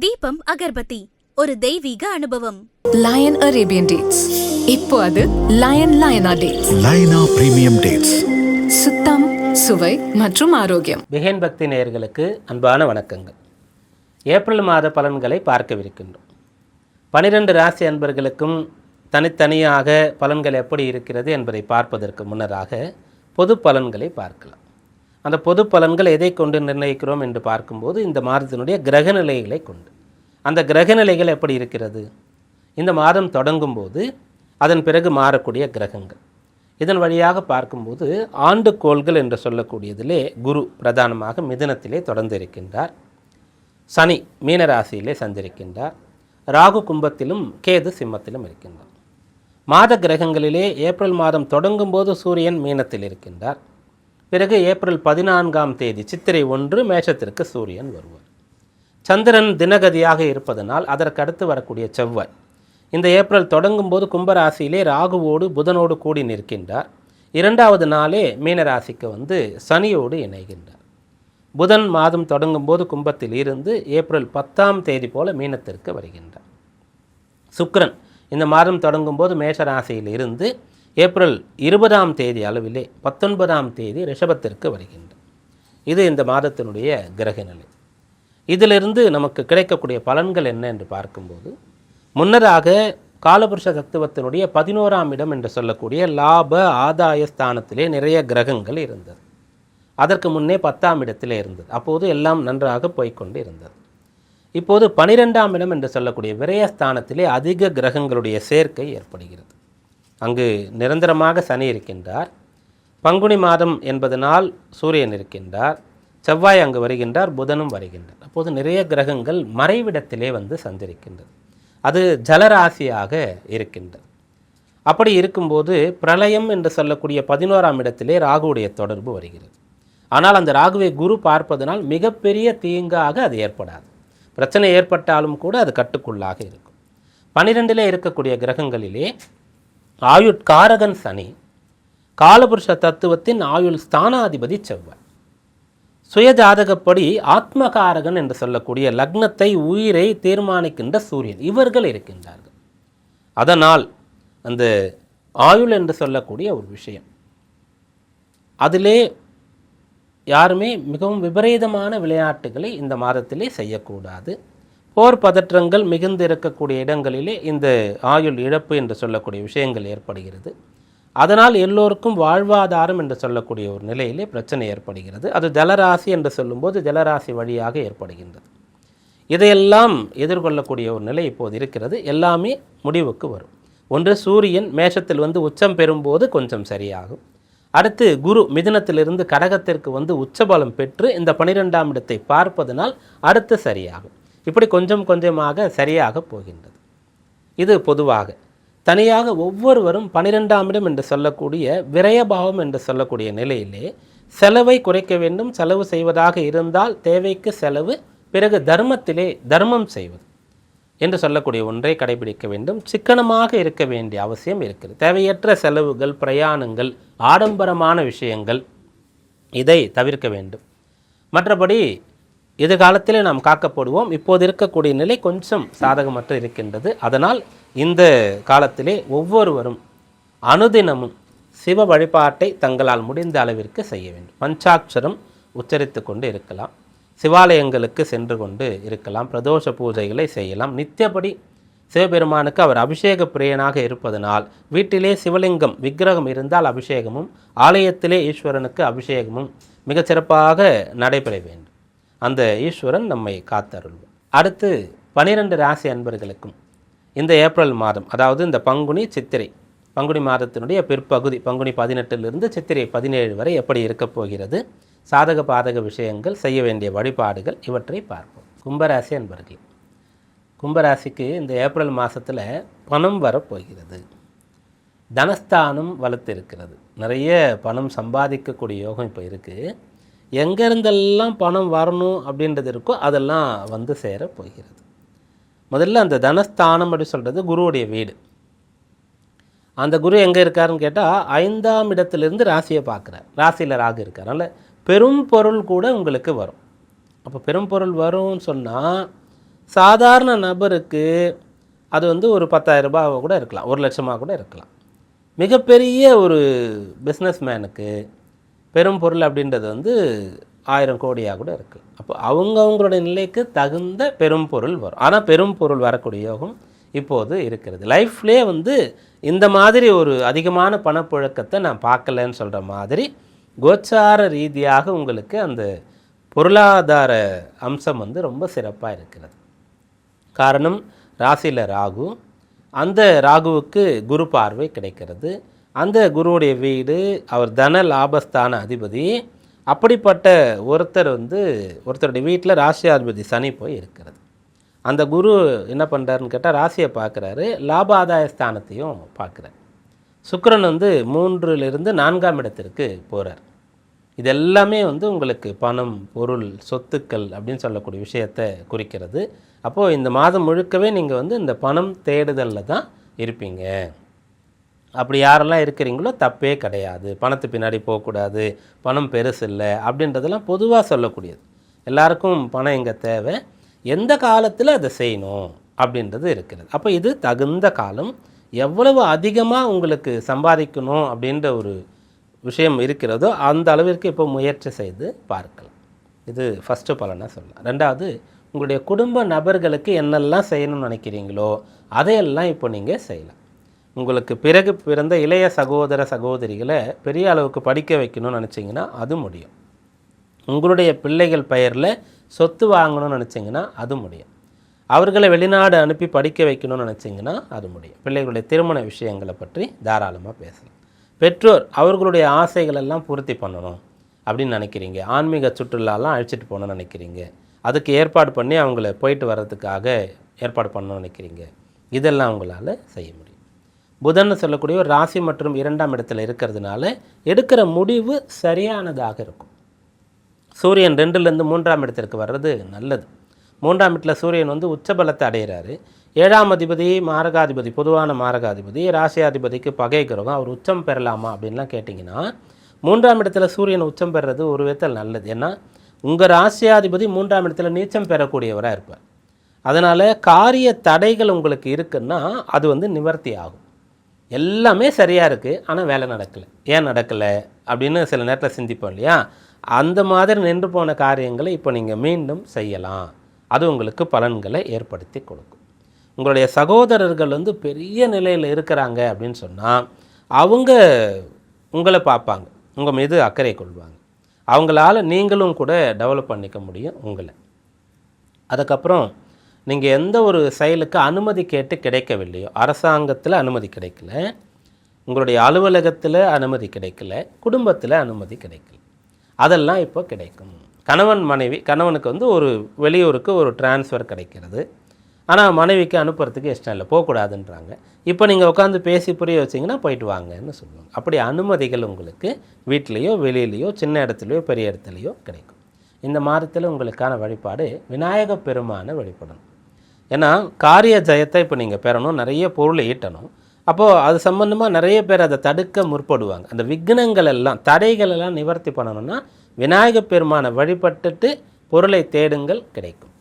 தீபம் அகர்பத்தி ஒரு தெய்வீக அனுபவம். Lion Arabian dates. இப்போ அது லயனா டேட்ஸ். லயனா பிரீமியம் டேட்ஸ். சுத்தம், சுவை மற்றும் ஆரோக்கியம். பிகேன் பக்தி நேயர்களுக்கு அன்பான வணக்கங்கள். ஏப்ரல் மாத பலன்களை பார்க்கவிருக்கின்றோம். 12 ராசி அன்பர்களுக்கும் தனித்தனியாக பலன்கள் எப்படி இருக்கிறது என்பதை பார்ப்பதற்கு முன்னராக பொது பலன்களை பார்க்கலாம். அந்த பொது பலன்கள் எதை கொண்டு நிர்ணயிக்கிறோம் என்று பார்க்கும்போது இந்த மாதத்தினுடைய கிரக நிலைகளை கொண்டு. அந்த கிரக நிலைகள் எப்படி இருக்கிறது, இந்த மாதம் தொடங்கும் போது அதன் பிறகு மாறக்கூடிய கிரகங்கள், இதன் வழியாக பார்க்கும்போது ஆண்டுகோள்கள் என்று சொல்லக்கூடியதிலே குரு பிரதானமாக மிதுனத்திலே தொடர்ந்து இருக்கின்றார். சனி மீனராசியிலே சஞ்சரிக்கின்றார். ராகு கும்பத்திலும் கேது சிம்மத்திலும் இருக்கின்றார். மாத கிரகங்களிலே ஏப்ரல் மாதம் தொடங்கும் போது சூரியன் மீனத்தில் இருக்கின்றார். பிறகு ஏப்ரல் 14ஆம் தேதி சித்திரை 1 மேஷத்திற்கு சூரியன் வருவார். சந்திரன் தினகதியாக இருப்பதனால் அதற்கு அடுத்து வரக்கூடிய செவ்வாய் இந்த ஏப்ரல் தொடங்கும் போது கும்பராசியிலே ராகுவோடு புதனோடு கூடி நிற்கின்றார். 2வது நாளே மீனராசிக்கு வந்து சனியோடு இணைகின்றார். புதன் மாதம் தொடங்கும் போது கும்பத்தில் இருந்து ஏப்ரல் 10ஆம் தேதி போல மீனத்திற்கு வருகின்றார். சுக்கிரன் இந்த மாதம் தொடங்கும் போது மேஷராசியில் இருந்து ஏப்ரல் 20ஆம் தேதி அளவிலே 19ஆம் தேதி ரிஷபத்திற்கு வருகின்றார். இது இந்த மாதத்தினுடைய கிரக நிலை. இதிலிருந்து நமக்கு கிடைக்கக்கூடிய பலன்கள் என்ன என்று பார்க்கும்போது, முன்னதாக காலபுருஷ தத்துவத்தினுடைய 11ஆம் இடம் என்று சொல்லக்கூடிய லாப ஆதாய ஸ்தானத்திலே நிறைய கிரகங்கள் இருந்தது. அதற்கு முன்னே 10ஆம் இடத்திலே இருந்தது. அப்போது எல்லாம் நன்றாக போய்கொண்டு இருந்தது. இப்போது 12ஆம் இடம் என்று சொல்லக்கூடிய விரயஸ்தானத்திலே அதிக கிரகங்களுடைய சேர்க்கை ஏற்படுகிறது. அங்கு நிரந்தரமாக சனி இருக்கின்றார். பங்குனி மாதம் என்பதனால் சூரியன் இருக்கின்றார். செவ்வாய் அங்கு வருகின்றார், புதனும் வருகின்றார். அப்போது நிறைய கிரகங்கள் மறைவிடத்திலே வந்து சஞ்சரிக்கின்றது. அது ஜலராசியாக இருக்கின்றது. அப்படி இருக்கும்போது பிரளயம் என்று சொல்லக்கூடிய 11ஆம் இடத்திலே ராகுவுடைய தொடர்பு வருகிறது. ஆனால் அந்த ராகுவை குரு பார்ப்பதனால் மிகப்பெரிய தீங்காக அது ஏற்படாது. பிரச்சனை ஏற்பட்டாலும் கூட அது கட்டுக்குள்ளாக இருக்கும். 12லே இருக்கக்கூடிய கிரகங்களிலே ஆயுட்காரகன் சனி, காலபுருஷ தத்துவத்தின் ஆயுள் ஸ்தானாதிபதி செவ்வாய், சுயஜாதகப்படி ஆத்மகாரகன் என்று சொல்லக்கூடிய லக்னத்தை உயிரை தீர்மானிக்கின்ற சூரியன், இவர்கள் இருக்கின்றார்கள். அதனால் அந்த ஆயுள் என்று சொல்லக்கூடிய ஒரு விஷயம், அதிலே யாருமே மிகவும் விபரீதமான விளையாட்டுகளை இந்த மாதத்திலே செய்யக்கூடாது. போர் பதற்றங்கள் மிகுந்து இருக்கக்கூடிய இடங்களிலே இந்த ஆயுள் இழப்பு என்று சொல்லக்கூடிய விஷயங்கள் ஏற்படுகிறது. அதனால் எல்லோருக்கும் வாழ்வாதாரம் என்று சொல்லக்கூடிய ஒரு நிலையிலே பிரச்சனை ஏற்படுகிறது. அது ஜலராசி என்று சொல்லும்போது ஜலராசி வழியாக ஏற்படுகின்றது. இதையெல்லாம் எதிர்கொள்ளக்கூடிய ஒரு நிலை இப்போது இருக்கிறது. எல்லாமே முடிவுக்கு வரும். ஒன்று, சூரியன் மேஷத்தில் வந்து உச்சம் பெறும்போது கொஞ்சம் சரியாகும். அடுத்து குரு மிதுனத்திலிருந்து கடகத்திற்கு வந்து உச்சபலம் பெற்று இந்த 12ஆம் இடத்தை பார்ப்பதனால் அடுத்து சரியாகும். இப்படி கொஞ்சம் கொஞ்சமாக சரியாக போகின்றது. இது பொதுவாக. தனியாக ஒவ்வொருவரும் 12ஆம் இடம் என்று சொல்லக்கூடிய விரயபாவம் என்று சொல்லக்கூடிய நிலையிலே செலவை குறைக்க வேண்டும். செலவு செய்வதாக இருந்தால் தேவைக்கு செலவு, பிறகு தர்மத்திலே தர்மம் செய்வது என்று சொல்லக்கூடிய ஒன்றை கடைபிடிக்க வேண்டும். சிக்கனமாக இருக்க வேண்டிய அவசியம் இருக்கிறது. தேவையற்ற செலவுகள், பிரயாணங்கள், ஆடம்பரமான விஷயங்கள், இதை தவிர்க்க வேண்டும். மற்றபடி எதிர்காலத்திலே நாம் காக்கப்படுவோம். இப்போது இருக்கக்கூடிய நிலை கொஞ்சம் சாதகமற்று இருக்கின்றது. அதனால் இந்த காலத்திலே ஒவ்வொருவரும் அனுதினமும் சிவ வழிபாட்டை தங்களால் முடிந்த அளவிற்கு செய்ய வேண்டும். பஞ்சாட்சரம் உச்சரித்து கொண்டு இருக்கலாம். சிவாலயங்களுக்கு சென்று கொண்டு இருக்கலாம். பிரதோஷ பூஜைகளை செய்யலாம். நித்தியபடி சிவபெருமானுக்கு அவர் அபிஷேக பிரியனாக இருப்பதனால் வீட்டிலே சிவலிங்கம் விக்கிரகம் இருந்தால் அபிஷேகமும், ஆலயத்திலே ஈஸ்வரனுக்கு அபிஷேகமும் மிகச்சிறப்பாக நடைபெற வேண்டும். அந்த ஈஸ்வரன் நம்மை காத்தருள்வார். அடுத்து 12 ராசி அன்பர்களுக்கும் இந்த ஏப்ரல் மாதம், அதாவது இந்த பங்குனி சித்திரை, பங்குனி மாதத்தினுடைய பிற்பகுதி பங்குனி 18லிருந்து சித்திரை 17 வரை எப்படி இருக்கப் போகிறது, சாதக பாதக விஷயங்கள், செய்ய வேண்டிய வழிபாடுகள், இவற்றை பார்ப்போம். கும்பராசி அன்பர்கள், கும்பராசிக்கு இந்த ஏப்ரல் மாதத்தில் பணம் வரப்போகிறது. தனஸ்தானம் வலுத்து இருக்கிறது. நிறைய பணம் சம்பாதிக்கக்கூடிய யோகம் இப்போ இருக்குது. எங்கேருந்தெல்லாம் பணம் வரணும் அப்படின்றது இருக்கோ அதெல்லாம் வந்து சேர போகிறது. முதல்ல அந்த தனஸ்தானம் அப்படி சொல்கிறது குருவுடைய வீடு. அந்த குரு எங்கே இருக்காருன்னு கேட்டால் 5ஆம் இடத்திலிருந்து ராசியை பார்க்குறார். ராசியில் ராகு இருக்கார். அதனால் பெரும் பொருள் கூட உங்களுக்கு வரும். அப்போ பெரும் பொருள் வரும்னு சொன்னால் சாதாரண நபருக்கு அது வந்து ஒரு 10,000 ரூபாய் கூட இருக்கலாம், 1,00,000 கூட இருக்கலாம். மிகப்பெரிய ஒரு பிஸ்னஸ்மேனுக்கு பெரும் பொருள் அப்படின்றது வந்து 1000 கோடியாக கூட இருக்குது. அப்போ அவங்களுடைய நிலைக்கு தகுந்த பெரும் பொருள் வரும். ஆனால் பெரும் பொருள் வரக்கூடிய யோகம் இப்போது இருக்கிறது. லைஃப்லேயே வந்து இந்த மாதிரி ஒரு அதிகமான பணப்புழக்கத்தை நான் பார்க்கலன்னு சொல்கிற மாதிரி கோச்சார ரீதியாக உங்களுக்கு அந்த பொருளாதார அம்சம் வந்து ரொம்ப சிறப்பாக இருக்கிறது. காரணம், ராசியில் ராகு, அந்த ராகுவுக்கு குரு பார்வை கிடைக்கிறது. அந்த குருவுடைய வீடு அவர் தன லாபஸ்தான அதிபதி. அப்படிப்பட்ட ஒருத்தருடைய வீட்டில் ராசியாதிபதி சனி போய் இருக்கிறது. அந்த குரு என்ன பண்ணுறாருன்னு கேட்டால் ராசியை பார்க்குறாரு, லாபாதாய ஸ்தானத்தையும் பார்க்குறாரு. சுக்கிரன் வந்து 3லிருந்து 4ஆம் இடத்திற்கு போகிறார். இது எல்லாமே வந்து உங்களுக்கு பணம், பொருள், சொத்துக்கள் அப்படின்னு சொல்லக்கூடிய விஷயத்தை குறிக்கிறது. அப்போது இந்த மாதம் முழுக்கவே நீங்கள் வந்து இந்த பணம் தேடுதலில் தான் இருப்பீங்க. அப்படி யாரெல்லாம் இருக்கிறீங்களோ தப்பே கிடையாது, பணத்து பின்னாடி போகக்கூடாது, பணம் பெருசு இல்லை அப்படின்றதெல்லாம் பொதுவாக சொல்லக்கூடியது. எல்லாருக்கும் பணம் எங்கே தேவை, எந்த காலத்தில் அதை செய்யணும் அப்படின்றது இருக்கிறது. அப்போ இது தகுந்த காலம். எவ்வளவு அதிகமாக உங்களுக்கு சம்பாதிக்கணும் அப்படின்ற ஒரு விஷயம் இருக்கிறதோ அந்த அளவிற்கு இப்போ முயற்சி செய்து பார்க்கலாம். இது ஃபஸ்ட்டு பலனாக சொல்லலாம். ரெண்டாவது, உங்களுடைய குடும்ப நபர்களுக்கு என்னெல்லாம் செய்யணும்னு நினைக்கிறீங்களோ அதையெல்லாம் இப்போ நீங்கள் செய்யலாம். உங்களுக்கு பிறகு பிறந்த இளைய சகோதர சகோதரிகளை பெரிய அளவுக்கு படிக்க வைக்கணும்னு நினச்சிங்கன்னா அது முடியும். உங்களுடைய பிள்ளைகள் பெயரில் சொத்து வாங்கணும்னு நினச்சிங்கன்னா அது முடியும். அவர்களை வெளிநாடு அனுப்பி படிக்க வைக்கணும்னு நினச்சிங்கன்னா அது முடியும். பிள்ளைகளுடைய திருமண விஷயங்களை பற்றி தாராளமாக பேசலாம். பெற்றோர் அவர்களுடைய ஆசைகளெல்லாம் பூர்த்தி பண்ணணும் அப்படின்னு நினைக்கிறீங்க, ஆன்மீக சுற்றுலாலாம் அழைச்சிட்டு போகணும்னு நினைக்கிறீங்க, அதுக்கு ஏற்பாடு பண்ணி அவங்கள போயிட்டு வர்றதுக்காக ஏற்பாடு பண்ணணும்னு நினைக்கிறீங்க, இதெல்லாம் உங்களால் செய்ய முடியும். புதன் சொல்லக்கூடிய ஒரு ராசி மற்றும் 2ஆம் இடத்துல இருக்கிறதுனால எடுக்கிற முடிவு சரியானதாக இருக்கும். சூரியன் 2லேருந்து 3ஆம் இடத்திற்கு வர்றது நல்லது. 3ஆம் இடத்துல சூரியன் வந்து உச்சபலத்தை அடைகிறாரு. 7ஆம் அதிபதி மாரகாதிபதி, பொதுவான மாரகாதிபதி, ராசியாதிபதிக்கு பகை கிரகம். அவர் உச்சம் பெறலாமா அப்படின்லாம் கேட்டிங்கன்னா 3ஆம் இடத்துல சூரியன் உச்சம் பெறுறது ஒரு விதத்தில் நல்லது. ஏன்னா உங்கள் ராசியாதிபதி 3ஆம் இடத்துல நீச்சம் பெறக்கூடியவராக இருப்பார். அதனால் காரிய தடைகள் உங்களுக்கு இருக்குன்னா அது வந்து நிவர்த்தி ஆகும். எல்லாமே சரியாக இருக்குது, ஆனால் வேலை நடக்கலை. ஏன் நடக்கலை அப்படின்னு சில நேரத்தில் சிந்திப்போம் இல்லையா? அந்த மாதிரி நின்று போன காரியங்களை இப்போ நீங்கள் மீண்டும் செய்யலாம். அது உங்களுக்கு பலன்களை ஏற்படுத்தி கொடுக்கும். உங்களுடைய சகோதரர்கள் வந்து பெரிய நிலையில் இருக்கிறாங்க அப்படின்னு சொன்னால் அவங்க உங்களை பார்ப்பாங்க, உங்கள் மீது அக்கறை கொள்வாங்க. அவங்களால நீங்களும் கூட டெவலப் பண்ணிக்க முடியும் உங்களை. அதுக்கப்புறம் நீங்கள் எந்த ஒரு செயலுக்கு அனுமதி கேட்டு கிடைக்கவில்லையோ, அரசாங்கத்தில் அனுமதி கிடைக்கல, உங்களுடைய அலுவலகத்தில் அனுமதி கிடைக்கல, குடும்பத்தில் அனுமதி கிடைக்கல, அதெல்லாம் இப்போ கிடைக்கும். கணவன் மனைவி, கணவனுக்கு வந்து ஒரு வெளியூருக்கு ஒரு டிரான்ஸ்ஃபர் கிடைக்கிறது, ஆனால் மனைவிக்கு அனுப்புறதுக்கு இஷ்டம் இல்லை, போகக்கூடாதுன்றாங்க. இப்போ நீங்கள் உட்காந்து பேசி புரிய வச்சிங்கன்னா போயிட்டு வாங்கன்னு சொல்லுவாங்க. அப்படி அனுமதிகள் உங்களுக்கு வீட்லேயோ வெளியிலையோ சின்ன இடத்துலையோ பெரிய இடத்துலையோ கிடைக்கும். இந்த மாதத்தில் உங்களுக்கான வழிபாடு விநாயக பெருமானை வழிபடணும். ஏன்னா காரிய ஜெயத்தை இப்போ நீங்கள் பெறணும், நிறைய பொருளை ஈட்டணும். அப்போது அது சம்பந்தமாக நிறைய பேர் அதை தடுக்க முற்படுவாங்க. அந்த விக்னங்கள் எல்லாம், தடைகள் எல்லாம் நிவர்த்தி பண்ணணும்னா விநாயக பெருமானை வழிபட்டுட்டு பொருளை தேடுங்கள், கிடைக்கும்.